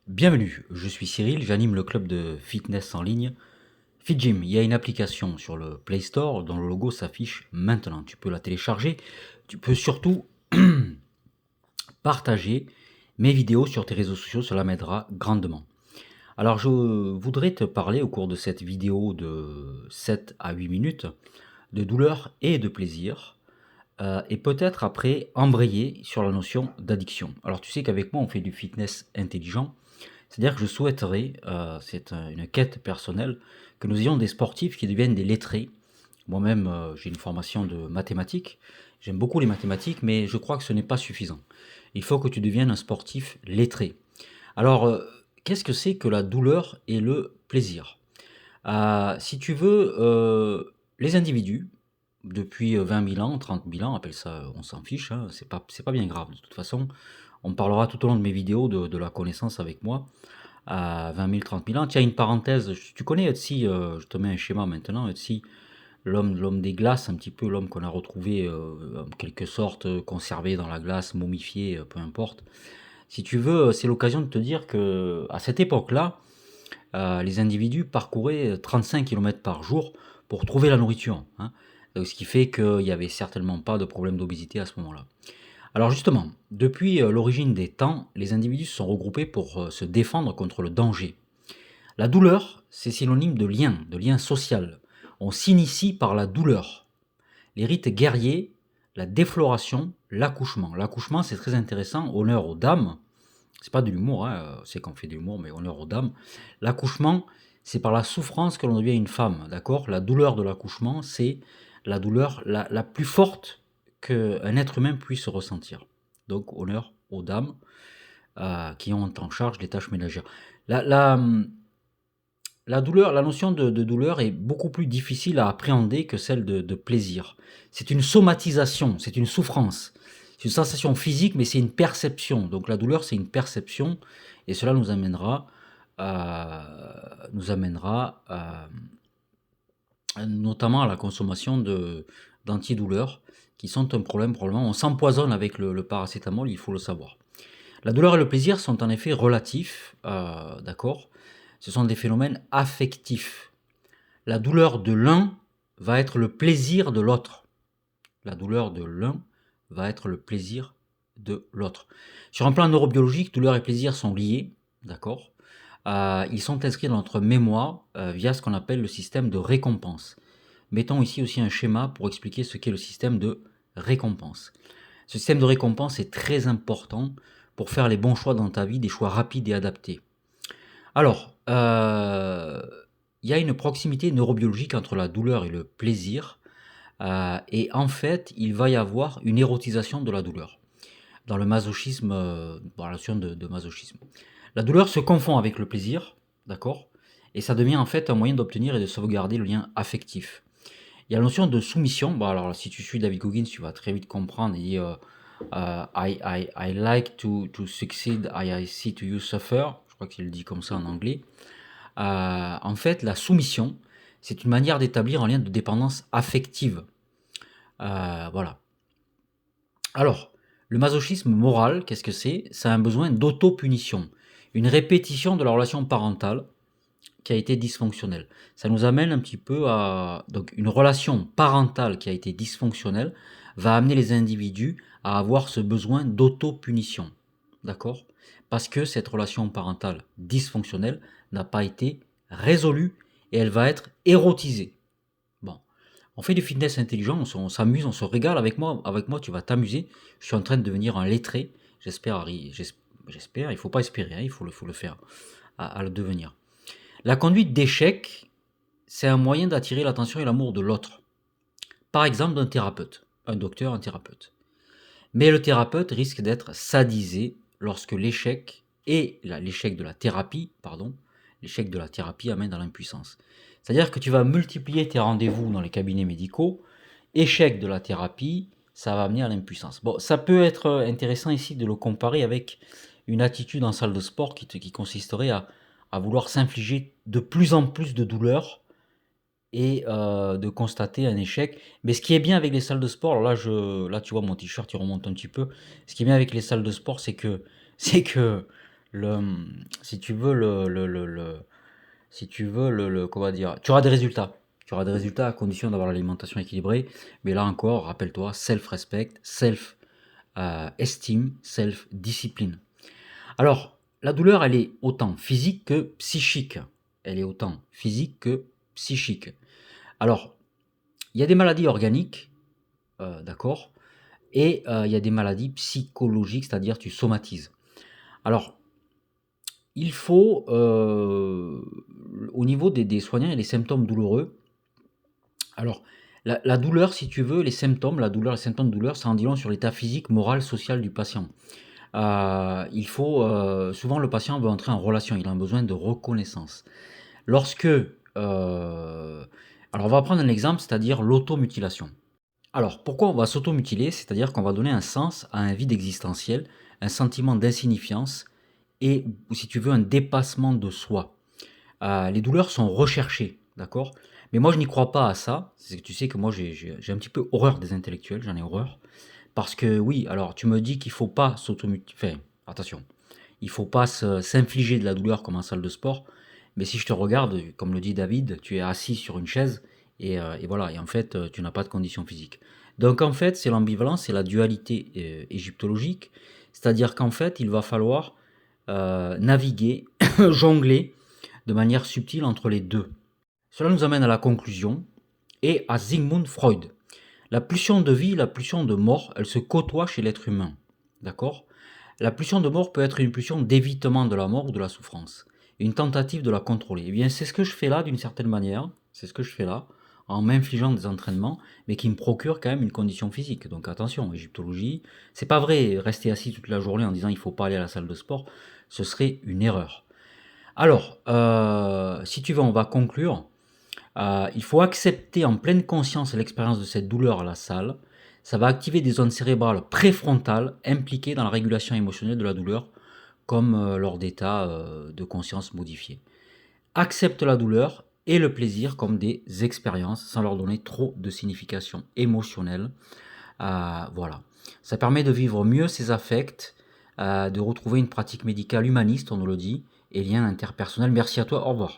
Bienvenue, je suis Cyril, j'anime le club de fitness en ligne FitGym. Il y a une application sur le Play Store dont le logo s'affiche maintenant. Tu peux la télécharger. Tu peux surtout partager mes vidéos sur tes réseaux sociaux, cela m'aidera grandement. Alors je voudrais te parler au cours de cette vidéo de 7 à 8 minutes de douleur et de plaisir. Et peut-être après embrayer sur la notion d'addiction. Alors tu sais qu'avec moi on fait du fitness intelligent. C'est-à-dire que je souhaiterais, c'est une quête personnelle, que nous ayons des sportifs qui deviennent des lettrés. Moi-même, j'ai une formation de mathématiques. J'aime beaucoup les mathématiques, mais je crois que ce n'est pas suffisant. Il faut que tu deviennes un sportif lettré. Alors, qu'est-ce que c'est que la douleur et le plaisir? Si tu veux, les individus, depuis 20 000 ans, 30 000 ans, appelle ça, on s'en fiche, hein, c'est pas bien grave. De toute façon, on parlera tout au long de mes vidéos de la connaissance avec moi à 20 000, 30 000 ans. Tiens, une parenthèse, tu connais Ötzi, je te mets un schéma maintenant, Ötzi, l'homme des glaces, un petit peu l'homme qu'on a retrouvé en quelque sorte conservé dans la glace, momifié, peu importe. Si tu veux, c'est l'occasion de te dire que à cette époque-là, les individus parcouraient 35 km par jour pour trouver la nourriture, hein. Donc, ce qui fait qu'il n'y avait certainement pas de problème d'obésité à ce moment-là. Alors justement, depuis l'origine des temps, les individus se sont regroupés pour se défendre contre le danger. La douleur, c'est synonyme de lien social. On s'initie par la douleur. Les rites guerriers, la défloration, l'accouchement. L'accouchement, c'est très intéressant, honneur aux dames. C'est pas de l'humour, hein, c'est qu'on fait de l'humour, mais honneur aux dames. L'accouchement, c'est par la souffrance que l'on devient une femme, d'accord? La douleur de l'accouchement, c'est la douleur la plus forte qu'un être humain puisse ressentir. Donc, honneur aux dames qui ont en charge les tâches ménagères. La, la, la douleur, la notion de douleur est beaucoup plus difficile à appréhender que celle de plaisir. C'est une somatisation, c'est une souffrance. C'est une sensation physique, mais c'est une perception. Donc la douleur, c'est une perception, et cela nous amènera notamment à la consommation d'antidouleurs, qui sont un problème probablement. On s'empoisonne avec le paracétamol, il faut le savoir. La douleur et le plaisir sont en effet relatifs, d'accord? Ce sont des phénomènes affectifs. La douleur de l'un va être le plaisir de l'autre. La douleur de l'un va être le plaisir de l'autre. Sur un plan neurobiologique, douleur et plaisir sont liés, d'accord? Ils sont inscrits dans notre mémoire via ce qu'on appelle le système de récompense. Mettons ici aussi un schéma pour expliquer ce qu'est le système de récompense. Ce système de récompense est très important pour faire les bons choix dans ta vie, des choix rapides et adaptés. Alors, il y a une proximité neurobiologique entre la douleur et le plaisir, et en fait, il va y avoir une érotisation de la douleur. Dans le masochisme, dans la notion de masochisme. La douleur se confond avec le plaisir, d'accord? Et ça devient en fait un moyen d'obtenir et de sauvegarder le lien affectif. Il y a la notion de soumission. Bon, alors, si tu suis David Goggins, tu vas très vite comprendre. Il dit I like to succeed, I see to you suffer. Je crois qu'il le dit comme ça en anglais. En fait, la soumission, c'est une manière d'établir un lien de dépendance affective. Voilà. Alors, le masochisme moral, qu'est-ce que c'est? C'est un besoin d'auto-punition, une répétition de la relation parentale qui a été dysfonctionnelle. Ça nous amène un petit peu à... Donc, une relation parentale qui a été dysfonctionnelle va amener les individus à avoir ce besoin d'auto-punition. D'accord? Parce que cette relation parentale dysfonctionnelle n'a pas été résolue et elle va être érotisée. Bon, on fait du fitness intelligent, on s'amuse, on se régale avec moi. Avec moi, tu vas t'amuser. Je suis en train de devenir un lettré. J'espère, j'espère. Il ne faut pas espérer, hein, il faut le faire, à le devenir. La conduite d'échec, c'est un moyen d'attirer l'attention et l'amour de l'autre. Par exemple, d'un thérapeute, un docteur, un thérapeute. Mais le thérapeute risque d'être sadisé lorsque l'échec et l'échec de la thérapie, l'échec de la thérapie amène à l'impuissance. C'est-à-dire que tu vas multiplier tes rendez-vous dans les cabinets médicaux, échec de la thérapie, ça va amener à l'impuissance. Bon, ça peut être intéressant ici de le comparer avec une attitude en salle de sport qui consisterait à vouloir s'infliger de plus en plus de douleur et de constater un échec. Mais ce qui est bien avec les salles de sport, alors là tu vois mon t-shirt il remonte un petit peu. Ce qui est bien avec les salles de sport, c'est que le, si tu veux si tu veux comment dire, tu auras des résultats. Tu auras des résultats à condition d'avoir l'alimentation équilibrée. Mais là encore, rappelle-toi, self-respect, self-estime, self-discipline. Alors, la douleur, elle est autant physique que psychique. Elle est autant physique que psychique. Alors, il y a des maladies organiques, d'accord, et il y a des maladies psychologiques, c'est-à-dire tu somatises. Alors, il faut, au niveau des soignants, il y a des symptômes douloureux. Alors, la douleur, si tu veux, les symptômes, la douleur, les symptômes de douleur, ça en dit long sur l'état physique, moral, social du patient. Il faut, souvent le patient veut entrer en relation, il a un besoin de reconnaissance. Lorsque, alors on va prendre un exemple, c'est-à-dire l'automutilation. Alors, pourquoi on va s'automutiler? C'est-à-dire qu'on va donner un sens à un vide existentiel, un sentiment d'insignifiance et, si tu veux, un dépassement de soi. Les douleurs sont recherchées, d'accord? Mais moi, je n'y crois pas à ça. C'est que tu sais que moi, j'ai un petit peu horreur des intellectuels, j'en ai horreur. Parce que oui, alors tu me dis qu'il faut pas s'automutiler. Enfin, attention, il faut pas s'infliger de la douleur comme en salle de sport. Mais si je te regarde, comme le dit David, tu es assis sur une chaise et voilà. Et en fait, tu n'as pas de condition physique. Donc en fait, c'est l'ambivalence, c'est la dualité égyptologique. C'est-à-dire qu'en fait, il va falloir naviguer, jongler de manière subtile entre les deux. Cela nous amène à la conclusion et à Sigmund Freud. La pulsion de vie, la pulsion de mort, elle se côtoient chez l'être humain. D'accord? La pulsion de mort peut être une pulsion d'évitement de la mort ou de la souffrance. Une tentative de la contrôler. Eh bien, c'est ce que je fais là d'une certaine manière. C'est ce que je fais là, en m'infligeant des entraînements, mais qui me procurent quand même une condition physique. Donc attention, égyptologie, c'est pas vrai, rester assis toute la journée en disant il faut pas aller à la salle de sport, ce serait une erreur. Alors, si tu veux, on va conclure. Il faut accepter en pleine conscience l'expérience de cette douleur à la salle. Ça va activer des zones cérébrales préfrontales impliquées dans la régulation émotionnelle de la douleur, comme lors d'états de conscience modifiés. Accepte la douleur et le plaisir comme des expériences sans leur donner trop de signification émotionnelle. Voilà. Ça permet de vivre mieux ses affects, de retrouver une pratique médicale humaniste, on nous le dit, et liens interpersonnels. Merci à toi, au revoir.